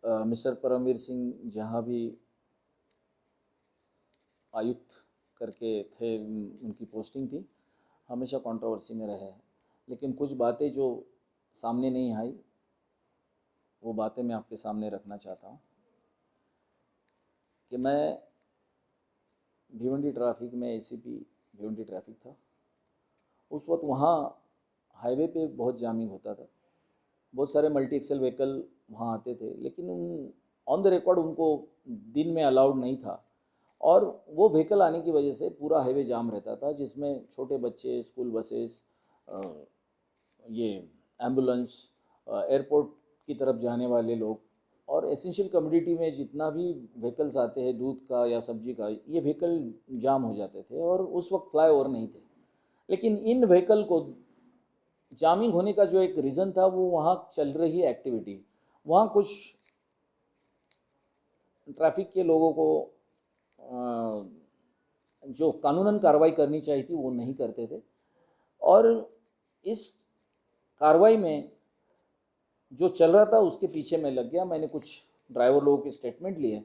Mister Paramvir Singh जहाँ भी आयुक्त करके थे, उनकी पोस्टिंग थी, हमेशा कंट्रोवर्सी में रहे हैं। लेकिन कुछ बातें जो सामने नहीं आई, वो बातें मैं आपके सामने रखना चाहता हूँ कि मैं भिवंडी ट्रैफिक में एसीपी भिवंडी ट्रैफिक था। उस वक्त वहाँ हाईवे पे बहुत जामिंग होता था, बहुत सारे मल्टी एक्सल व्हीकल वहाँ आते थे, लेकिन ऑन द रिकॉर्ड उनको दिन में अलाउड नहीं था। और वो व्हीकल आने की वजह से पूरा हाईवे जाम रहता था, जिसमें छोटे बच्चे, स्कूल बसेस, ये एम्बुलेंस, एयरपोर्ट की तरफ जाने वाले लोग और एसेंशियल कम्युनिटी में जितना भी व्हीकल्स आते हैं दूध का या सब्जी का, ये व्हीकल जाम हो जाते थे। और उस वक्त फ्लाईओवर नहीं थे, लेकिन इन व्हीकल को जामिंग होने का जो एक रीज़न था वो वहाँ चल रही एक्टिविटी, वहाँ कुछ ट्रैफिक के लोगों को जो कानूनन कार्रवाई करनी चाहिए थी वो नहीं करते थे। और इस कार्रवाई में जो चल रहा था उसके पीछे मैं लग गया। मैंने कुछ ड्राइवर लोगों के स्टेटमेंट लिए,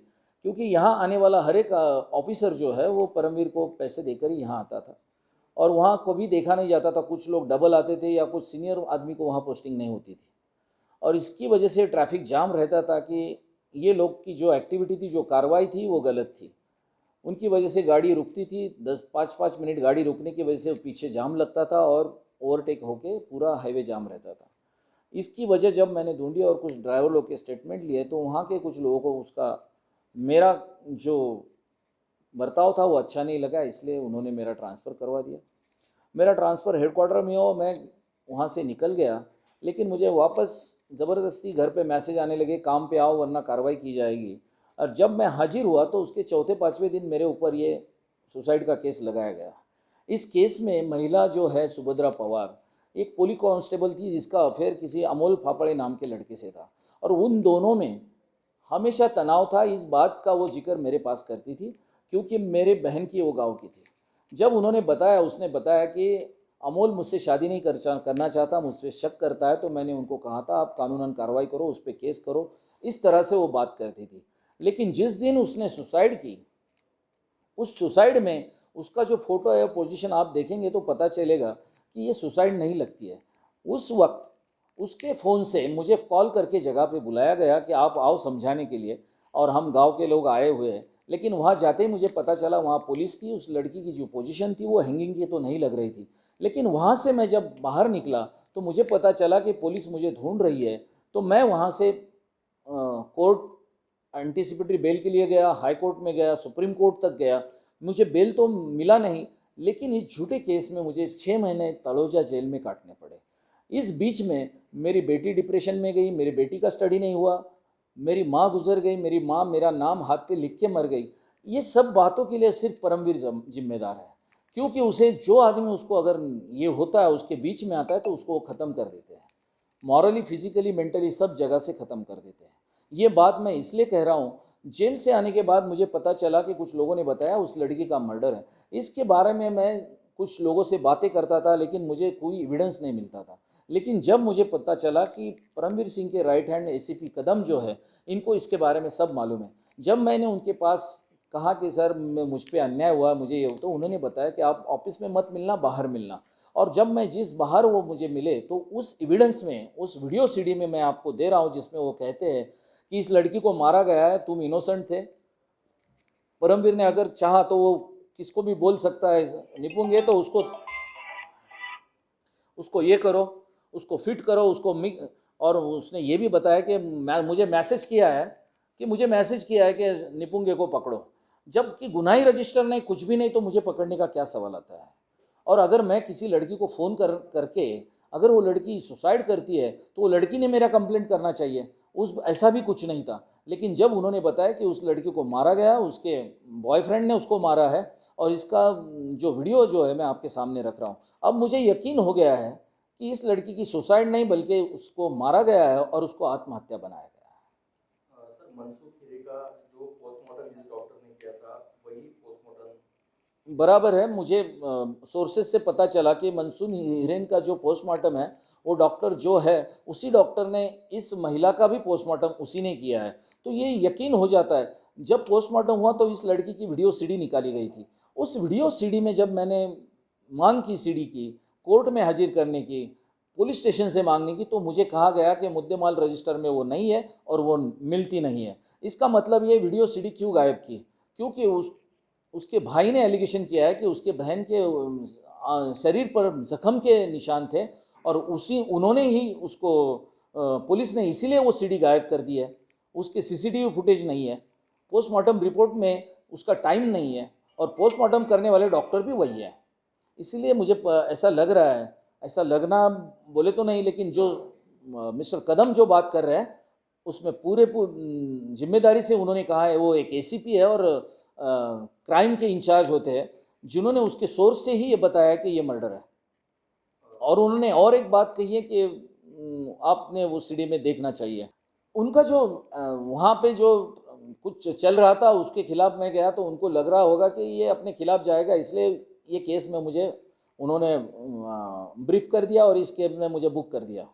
क्योंकि यहाँ आने वाला हर एक ऑफिसर जो है वो परमवीर को पैसे देकर ही यहाँ आता था, और वहाँ कभी देखा नहीं जाता था। कुछ लोग डबल आते थे या कुछ सीनियर आदमी को वहाँ पोस्टिंग नहीं होती थी, और इसकी वजह से ट्रैफिक जाम रहता था कि ये लोग की जो एक्टिविटी थी, जो कार्रवाई थी, वो गलत थी। उनकी वजह से गाड़ी रुकती थी, 10-5 मिनट गाड़ी रुकने की वजह से पीछे जाम लगता था और ओवरटेक होके पूरा हाईवे जाम रहता था। इसकी वजह जब मैंने ढूंढी और कुछ ड्राइवर लोग के स्टेटमेंट लिए, तो वहाँ के कुछ लोगों को उसका मेरा जो बर्ताव था वो अच्छा नहीं लगा, इसलिए उन्होंने मेरा ट्रांसफ़र करवा दिया। मेरा ट्रांसफ़र हेडक्वार्टर में हो, मैं वहाँ से निकल गया, लेकिन मुझे वापस ज़बरदस्ती घर पे मैसेज आने लगे, काम पे आओ वरना कार्रवाई की जाएगी। और जब मैं हाजिर हुआ तो उसके चौथे पाँचवें दिन मेरे ऊपर ये सुसाइड का केस लगाया गया। इस केस में महिला जो है सुभद्रा पवार, एक पुलिस कांस्टेबल थी जिसका अफेयर किसी अमोल फापड़े नाम के लड़के से था, और उन दोनों में हमेशा तनाव था। इस बात का वो जिक्र मेरे पास करती थी, क्योंकि मेरे बहन की वो गाँव की थी। जब उन्होंने बताया, उसने बताया कि अमोल मुझसे शादी नहीं करना चाहता, मुझसे शक करता है, तो मैंने उनको कहा था आप कानूनन कार्रवाई करो, उस पर केस करो। इस तरह से वो बात करती थी। लेकिन जिस दिन उसने सुसाइड की, उस सुसाइड में उसका जो फोटो है, पोजीशन आप देखेंगे तो पता चलेगा कि ये सुसाइड नहीं लगती है। उस वक्त उसके फ़ोन से मुझे कॉल करके जगह पे बुलाया गया कि आप आओ समझाने के लिए, और हम गांव के लोग आए हुए हैं। लेकिन वहाँ जाते ही मुझे पता चला वहाँ पुलिस थी। उस लड़की की जो पोजीशन थी वो हैंगिंग की तो नहीं लग रही थी, लेकिन वहाँ से मैं जब बाहर निकला तो मुझे पता चला कि पुलिस मुझे ढूंढ रही है। तो मैं वहाँ से कोर्ट एंटीसिपेटरी बेल के लिए गया, हाई कोर्ट में गया, सुप्रीम कोर्ट तक गया। मुझे बेल तो मिला नहीं, लेकिन इस झूठे केस में मुझे 6 महीने तलोजा जेल में काटने पड़े। इस बीच में मेरी बेटी डिप्रेशन में गई, मेरी बेटी का स्टडी नहीं हुआ, मेरी माँ गुजर गई, मेरी माँ मेरा नाम हाथ पे लिख के मर गई। ये सब बातों के लिए सिर्फ परमवीर जिम्मेदार है, क्योंकि उसे जो आदमी उसको अगर ये होता है, उसके बीच में आता है, तो उसको वो ख़त्म कर देते हैं। मॉरली, फिजिकली, मेंटली सब जगह से ख़त्म कर देते हैं। ये बात मैं इसलिए कह रहा हूँ, जेल से आने के बाद मुझे पता चला कि कुछ लोगों ने बताया उस लड़की का मर्डर है। इसके बारे में मैं कुछ लोगों से बातें करता था, लेकिन मुझे कोई एविडेंस नहीं मिलता था। लेकिन जब मुझे पता चला कि परमवीर सिंह के राइट हैंड एसीपी कदम जो है, इनको इसके बारे में सब मालूम है। जब मैंने उनके पास कहा कि सर मुझ पर अन्याय हुआ, मुझे ये, तो उन्होंने बताया कि आप ऑफिस में मत मिलना, बाहर मिलना। और जब मैं जिस बाहर वो मुझे मिले, तो उस एविडेंस में, उस वीडियो सीडी में मैं आपको दे रहा हूँ, जिसमें वो कहते हैं कि इस लड़की को मारा गया है, तुम इनोसेंट थे। परमवीर ने अगर चाहा तो वो किसको भी बोल सकता है, निपुंगे तो उसको ये करो, उसको फिट करो, उसको और उसने ये भी बताया कि मुझे मैसेज किया है कि निपुंगे को पकड़ो। जबकि गुनाही रजिस्टर नहीं, कुछ भी नहीं, तो मुझे पकड़ने का क्या सवाल आता है। और अगर मैं किसी लड़की को फ़ोन करके अगर वो लड़की सुसाइड करती है, तो वो लड़की ने मेरा कंप्लेंट करना चाहिए। ऐसा भी कुछ नहीं था। लेकिन जब उन्होंने बताया कि उस लड़की को मारा गया, उसके बॉयफ्रेंड ने उसको मारा है, और इसका जो वीडियो जो है मैं आपके सामने रख रहा हूँ, अब मुझे यकीन हो गया है कि इस लड़की की सुसाइड नहीं, बल्कि उसको मारा गया है और उसको आत्महत्या बनाया गया है। सर, मनसुख हिरे का जो पोस्टमार्टम जिस डॉक्टर ने किया था वही पोस्टमार्टम बराबर है। मुझे सोर्सेज से पता चला कि मनसून हिरेन का जो पोस्टमार्टम है वो डॉक्टर जो है उसी डॉक्टर ने इस महिला का भी पोस्टमार्टम उसी ने किया है। तो ये यकीन हो जाता है। जब पोस्टमार्टम हुआ तो इस लड़की की वीडियो सीडी निकाली गई थी। उस वीडियो सीडी में जब मैंने मांग की सीडी की, कोर्ट में हाजिर करने की, पुलिस स्टेशन से मांगने की, तो मुझे कहा गया कि मुद्देमाल रजिस्टर में वो नहीं है और वो मिलती नहीं है। इसका मतलब ये वीडियो सीडी क्यों गायब की? क्योंकि उसके भाई ने एलिगेशन किया है कि उसके बहन के शरीर पर जख्म के निशान थे और उन्होंने ही उसको पुलिस ने इसीलिए वो सीडी गायब कर दी है। उसके सीसीटीवी फुटेज नहीं है, पोस्टमार्टम रिपोर्ट में उसका टाइम नहीं है और पोस्टमार्टम करने वाले डॉक्टर भी वही है। इसीलिए मुझे ऐसा लग रहा है, ऐसा लगना बोले तो नहीं, लेकिन जो मिस्टर कदम जो बात कर रहे हैं उसमें पूरे जिम्मेदारी से उन्होंने कहा है। वो एक एसीपी है और क्राइम के इंचार्ज होते हैं, जिन्होंने उसके सोर्स से ही ये बताया कि ये मर्डर है। और उन्होंने और एक बात कही है कि आपने वो सीडी में देखना चाहिए। उनका जो वहाँ पे जो कुछ चल रहा था उसके खिलाफ मैं गया तो उनको लग रहा होगा कि ये अपने खिलाफ जाएगा, इसलिए ये केस में मुझे उन्होंने ब्रीफ कर दिया और इस केस में मुझे बुक कर दिया।